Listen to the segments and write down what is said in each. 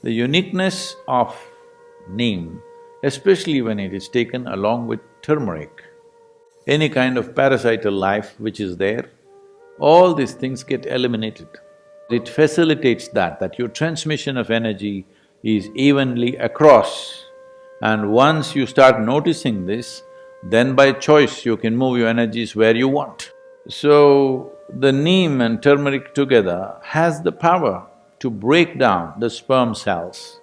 The uniqueness of neem, especially when it is taken along with turmeric, any kind of parasital life which is there, all these things get eliminated. It facilitates that your transmission of energy is evenly across. And once you start noticing this, then by choice you can move your energies where you want. So, the neem and turmeric together has the power to break down the sperm cells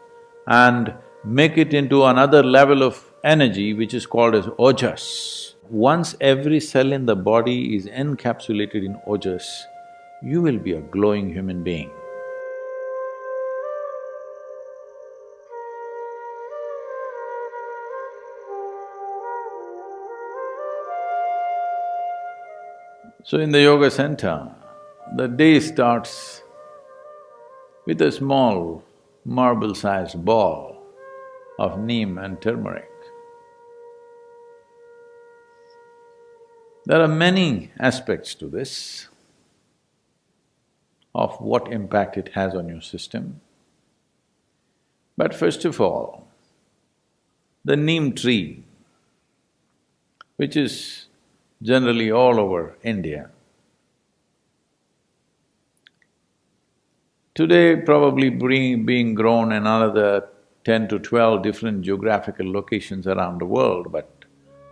and make it into another level of energy which is called as ojas. Once every cell in the body is encapsulated in ojas, you will be a glowing human being. So in the yoga center, the day starts with a small marble-sized ball of neem and turmeric. There are many aspects to this, of what impact it has on your system. But first of all, the neem tree, which is generally all over India, today probably being grown in another 10 to 12 different geographical locations around the world, but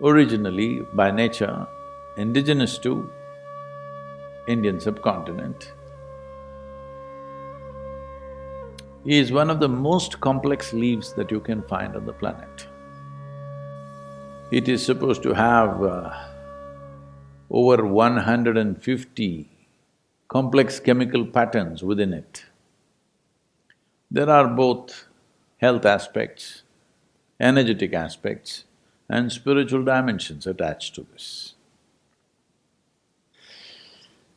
originally, by nature, indigenous to Indian subcontinent, is one of the most complex leaves that you can find on the planet. It is supposed to have over 150 complex chemical patterns within it. There are both health aspects, energetic aspects, and spiritual dimensions attached to this.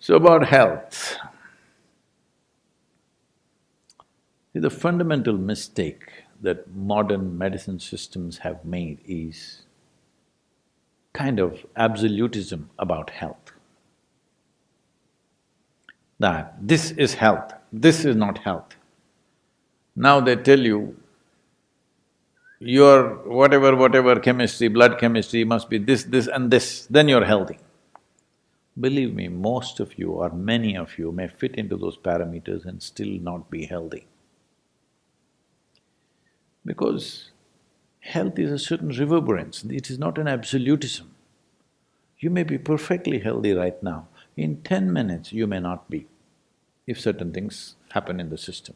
So about health, the fundamental mistake that modern medicine systems have made is kind of absolutism about health. That this is health, this is not health. Now they tell you, your whatever chemistry, blood chemistry must be this, this and this, then you're healthy. Believe me, most of you or many of you may fit into those parameters and still not be healthy. Because health is a certain reverberance, it is not an absolutism. You may be perfectly healthy right now, in 10 minutes you may not be, if certain things happen in the system.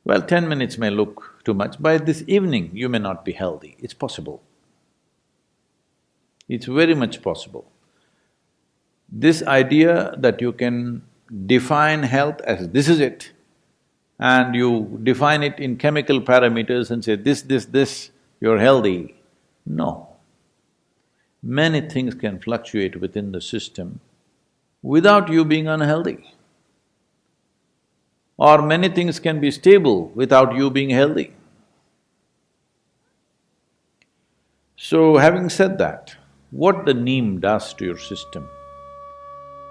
Well, 10 minutes may look too much, by this evening you may not be healthy, it's possible. It's very much possible. This idea that you can define health as this is it, and you define it in chemical parameters and say this, you're healthy. No. Many things can fluctuate within the system without you being unhealthy. Or many things can be stable without you being healthy. So having said that, what the neem does to your system?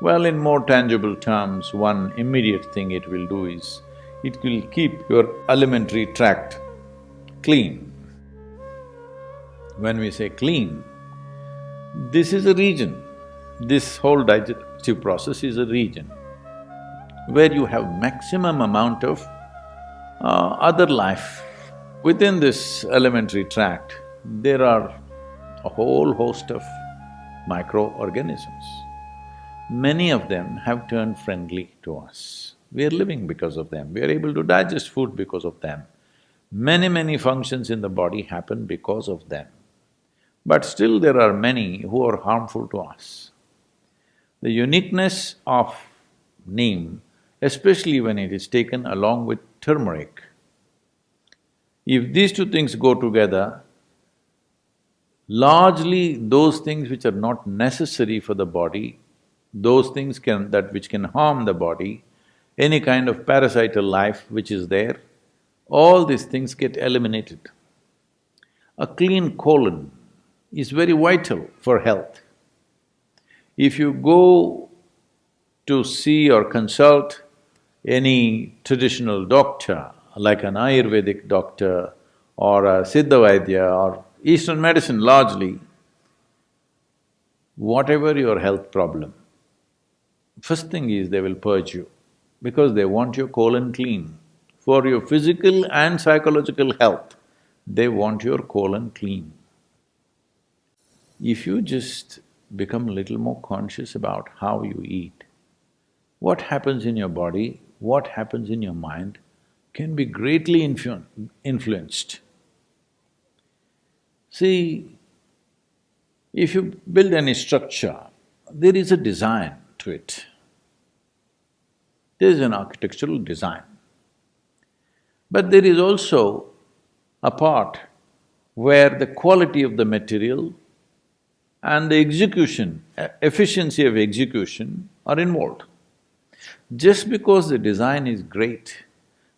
Well, in more tangible terms, one immediate thing it will do is, it will keep your alimentary tract clean. When we say clean, this is a region, this whole digestive process is a region where you have maximum amount of other life. Within this alimentary tract, there are a whole host of microorganisms. Many of them have turned friendly to us. We are living because of them, we are able to digest food because of them. Many functions in the body happen because of them. But still there are many who are harmful to us. The uniqueness of neem, especially when it is taken along with turmeric, if these two things go together, largely those things which are not necessary for the body, those things which can harm the body, any kind of parasital life which is there, all these things get eliminated. A clean colon is very vital for health. If you go to see or consult any traditional doctor like an Ayurvedic doctor or a Siddha Vaidya or Eastern medicine largely, whatever your health problem, first thing is they will purge you because they want your colon clean. For your physical and psychological health, they want your colon clean. If you just become a little more conscious about how you eat, what happens in your body, what happens in your mind can be greatly influenced. See, if you build any structure, there is a design to it. There is an architectural design. But there is also a part where the quality of the material and the execution, efficiency of execution are involved. Just because the design is great,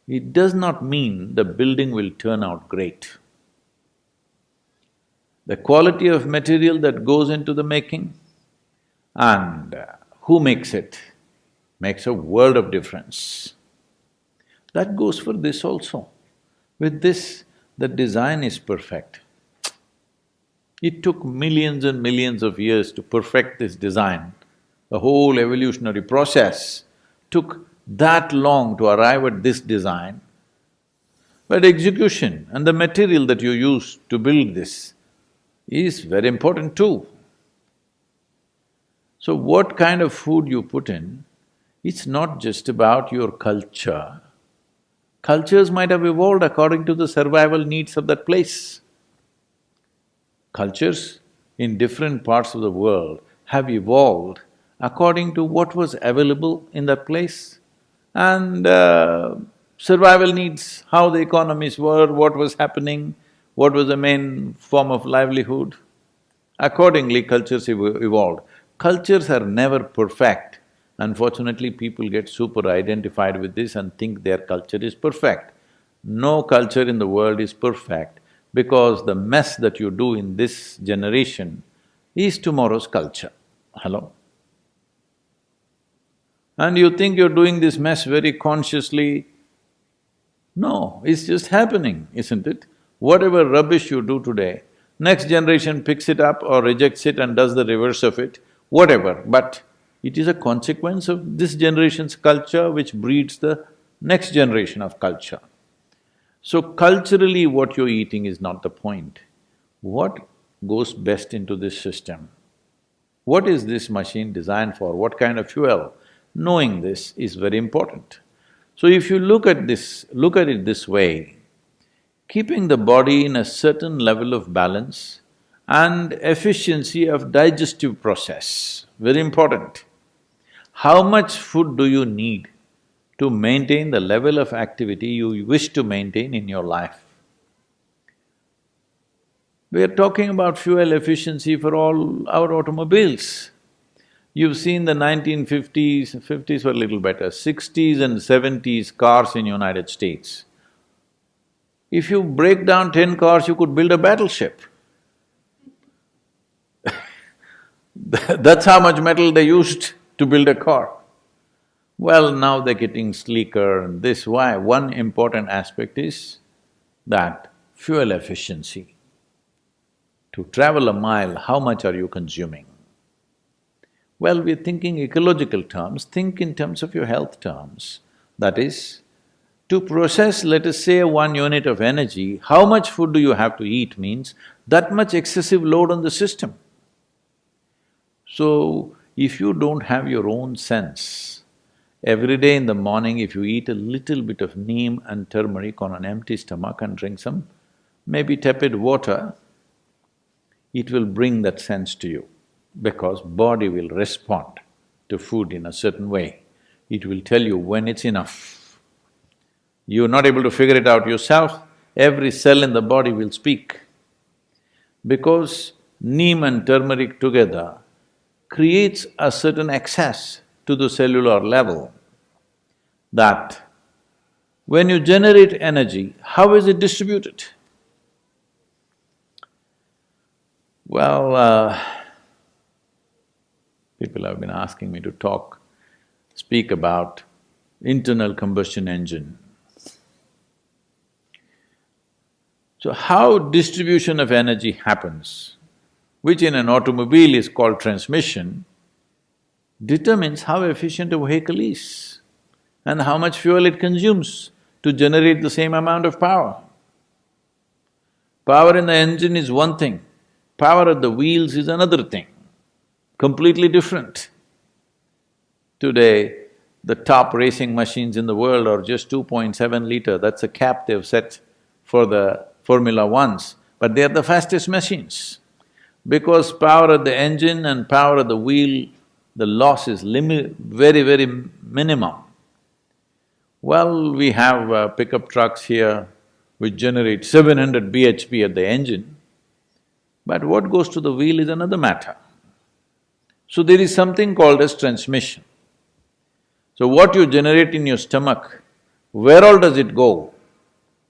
it does not mean the building will turn out great. The quality of material that goes into the making and who makes it makes a world of difference. That goes for this also. With this, the design is perfect. It took millions and millions of years to perfect this design. The whole evolutionary process took that long to arrive at this design. But execution and the material that you use to build this is very important too. So what kind of food you put in, it's not just about your culture. Cultures might have evolved according to the survival needs of that place. Cultures in different parts of the world have evolved according to what was available in that place and survival needs, how the economies were, what was happening, what was the main form of livelihood. Accordingly, cultures evolved. Cultures are never perfect. Unfortunately, people get super identified with this and think their culture is perfect. No culture in the world is perfect because the mess that you do in this generation is tomorrow's culture. Hello? And you think you're doing this mess very consciously. No, it's just happening, isn't it? Whatever rubbish you do today, next generation picks it up or rejects it and does the reverse of it, whatever, but it is a consequence of this generation's culture which breeds the next generation of culture. So culturally what you're eating is not the point. What goes best into this system? What is this machine designed for? What kind of fuel? Knowing this is very important. So if you look at it this way, keeping the body in a certain level of balance and efficiency of digestive process, very important. How much food do you need to maintain the level of activity you wish to maintain in your life? We are talking about fuel efficiency for all our automobiles. You've seen the 1950s, fifties were a little better, 60s and 70s cars in United States. If you break down 10 cars, you could build a battleship. That's how much metal they used to build a car. Well, now they're getting sleeker and this, why? One important aspect is that fuel efficiency. To travel a mile, how much are you consuming? Well, we're thinking ecological terms, think in terms of your health terms. That is, to process, let us say, 1 unit of energy, how much food do you have to eat means that much excessive load on the system. So, if you don't have your own sense, every day in the morning if you eat a little bit of neem and turmeric on an empty stomach and drink some maybe tepid water, it will bring that sense to you because body will respond to food in a certain way. It will tell you when it's enough. You're not able to figure it out yourself, every cell in the body will speak. Because neem and turmeric together creates a certain access to the cellular level that when you generate energy, how is it distributed? Well, people have been asking me to speak about internal combustion engine. So how distribution of energy happens, which in an automobile is called transmission, determines how efficient a vehicle is and how much fuel it consumes to generate the same amount of power. Power in the engine is one thing, power at the wheels is another thing, completely different. Today, the top racing machines in the world are just 2.7 liter, that's a cap they've set for the Formula Ones, but they are the fastest machines. Because power at the engine and power at the wheel, the loss is very minimum. Well, we have pickup trucks here which generate 700 bhp at the engine, but what goes to the wheel is another matter. So there is something called as transmission. So what you generate in your stomach, where all does it go,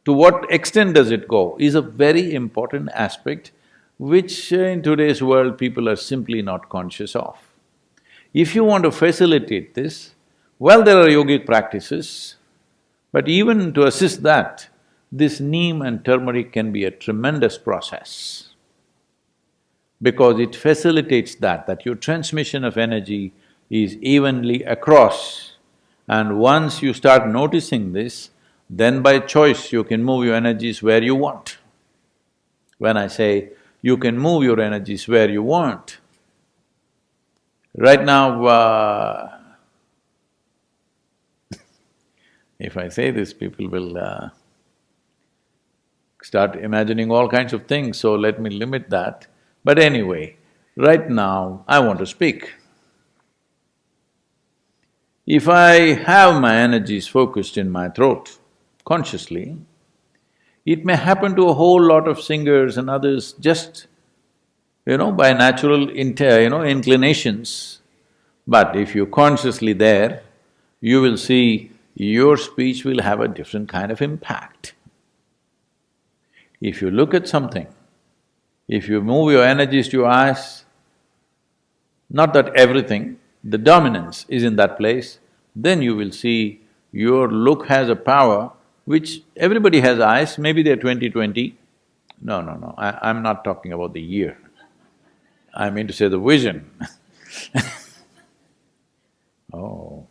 to what extent does it go, is a very important aspect which in today's world people are simply not conscious of. If you want to facilitate this, well, there are yogic practices, but even to assist that, this neem and turmeric can be a tremendous process because it facilitates that your transmission of energy is evenly across. And once you start noticing this, then by choice you can move your energies where you want. When I say you can move your energies where you want, right now, if I say this, people will start imagining all kinds of things, so let me limit that. But anyway, right now I want to speak. If I have my energies focused in my throat, consciously, it may happen to a whole lot of singers and others just, by natural inclinations. But if you're consciously there, you will see your speech will have a different kind of impact. If you look at something, if you move your energies to your eyes, not that everything, the dominance is in that place, then you will see your look has a power which everybody has eyes, maybe they're 20/20. No, I'm not talking about the year. I mean to say the vision. Oh.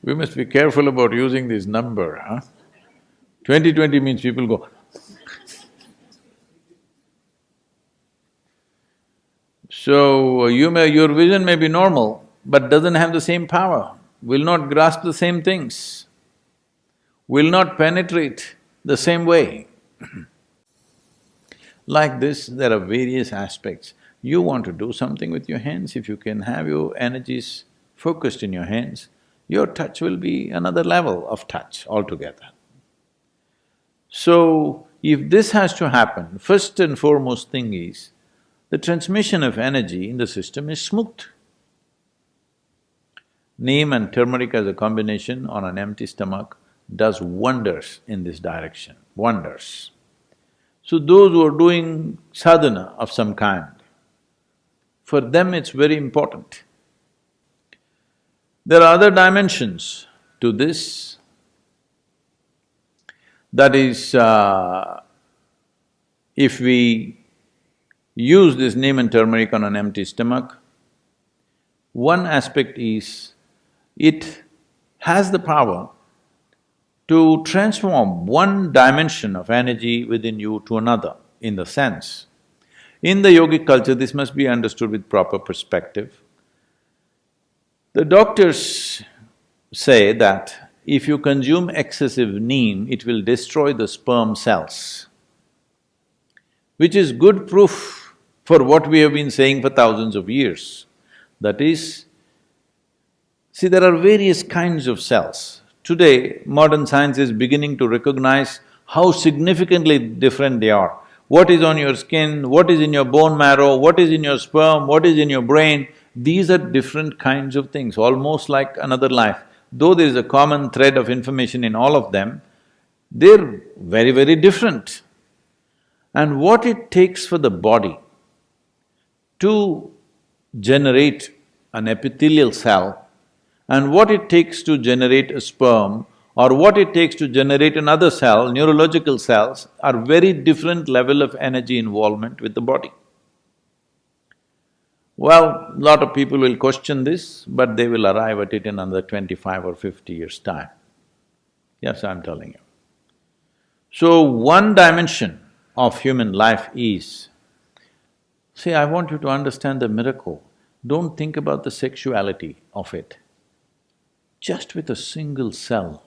We must be careful about using this number, huh? 20/20 means people go, so your vision may be normal, but doesn't have the same power, will not grasp the same things, will not penetrate the same way. Like this, there are various aspects. You want to do something with your hands, if you can have your energies focused in your hands, your touch will be another level of touch altogether. So, if this has to happen, first and foremost thing is, the transmission of energy in the system is smooth. Neem and turmeric as a combination on an empty stomach does wonders in this direction, wonders. So those who are doing sadhana of some kind, for them it's very important. There are other dimensions to this. That is, if we use this neem and turmeric on an empty stomach, one aspect is, it has the power to transform one dimension of energy within you to another, in the sense. In the yogic culture, this must be understood with proper perspective. The doctors say that if you consume excessive neem, it will destroy the sperm cells, which is good proof for what we have been saying for thousands of years. That is, see, there are various kinds of cells. Today, modern science is beginning to recognize how significantly different they are. What is on your skin, what is in your bone marrow, what is in your sperm, what is in your brain, these are different kinds of things, almost like another life. Though there is a common thread of information in all of them, they're very different. And what it takes for the body to generate an epithelial cell and what it takes to generate a sperm or what it takes to generate another cell, neurological cells, are very different level of energy involvement with the body. Well, lot of people will question this, but they will arrive at it in another 25 or 50 years' time. Yes, I'm telling you. So, one dimension of human life is… See, I want you to understand the miracle. Don't think about the sexuality of it. Just with a single cell,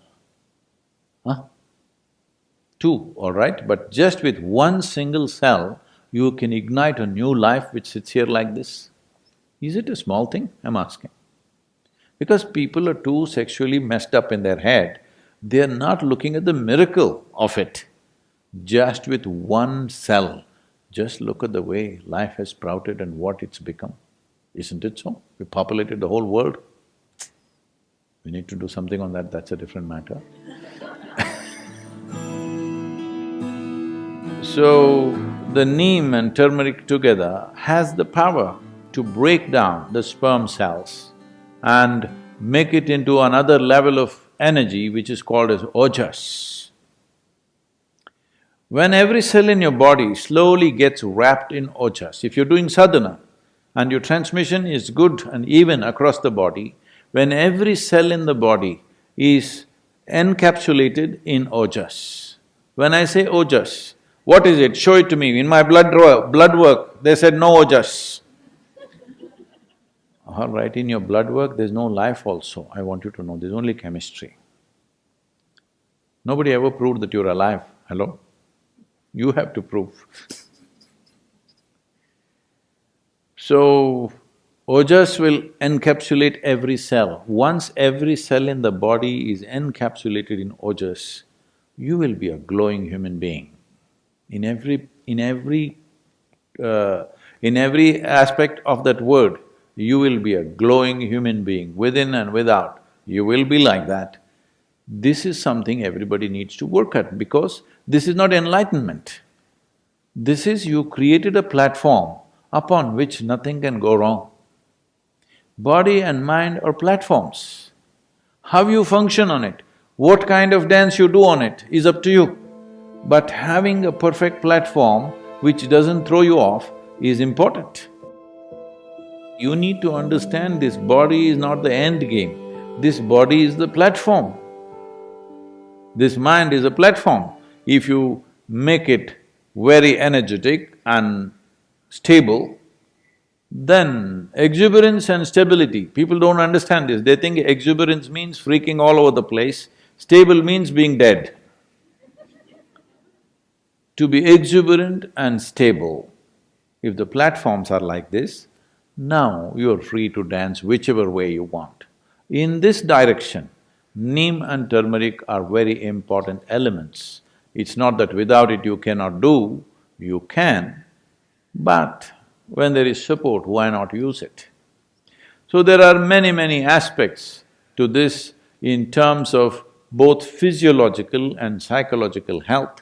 two, all right, but just with one single cell, you can ignite a new life which sits here like this. Is it a small thing? I'm asking. Because people are too sexually messed up in their head, they're not looking at the miracle of it. Just with one cell, just look at the way life has sprouted and what it's become. Isn't it so? We populated the whole world. We need to do something on that, that's a different matter. So, the neem and turmeric together has the power to break down the sperm cells and make it into another level of energy which is called as ojas. When every cell in your body slowly gets wrapped in ojas, if you're doing sadhana and your transmission is good and even across the body, when every cell in the body is encapsulated in ojas. When I say ojas, what is it? Show it to me. In my blood work, they said no ojas. All right, in your blood work, there's no life also, I want you to know, there's only chemistry. Nobody ever proved that you're alive, hello? You have to prove. So, ojas will encapsulate every cell. Once every cell in the body is encapsulated in ojas, you will be a glowing human being. In every aspect of that word, you will be a glowing human being, within and without, you will be like that. This is something everybody needs to work at because this is not enlightenment. This is you created a platform upon which nothing can go wrong. Body and mind are platforms. How you function on it, what kind of dance you do on it is up to you. But having a perfect platform which doesn't throw you off is important. You need to understand this body is not the end game, this body is the platform. This mind is a platform. If you make it very energetic and stable, then exuberance and stability, people don't understand this, they think exuberance means freaking all over the place, stable means being dead. To be exuberant and stable, if the platforms are like this, now you're free to dance whichever way you want. In this direction, neem and turmeric are very important elements. It's not that without it you cannot do, you can, but when there is support, why not use it? So there are many aspects to this in terms of both physiological and psychological health.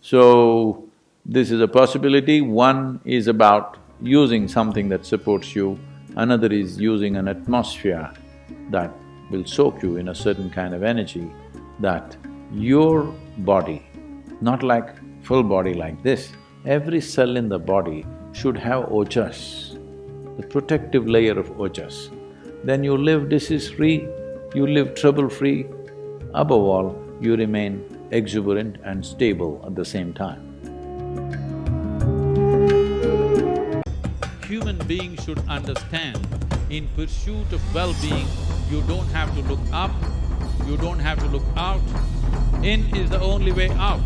So, this is a possibility. One is about using something that supports you, another is using an atmosphere that will soak you in a certain kind of energy, that your body, not like full body like this, every cell in the body should have ojas, the protective layer of ojas. Then you live disease-free, you live trouble-free, above all, you remain exuberant and stable at the same time. Human beings should understand, in pursuit of well-being, you don't have to look up, you don't have to look out. In is the only way out.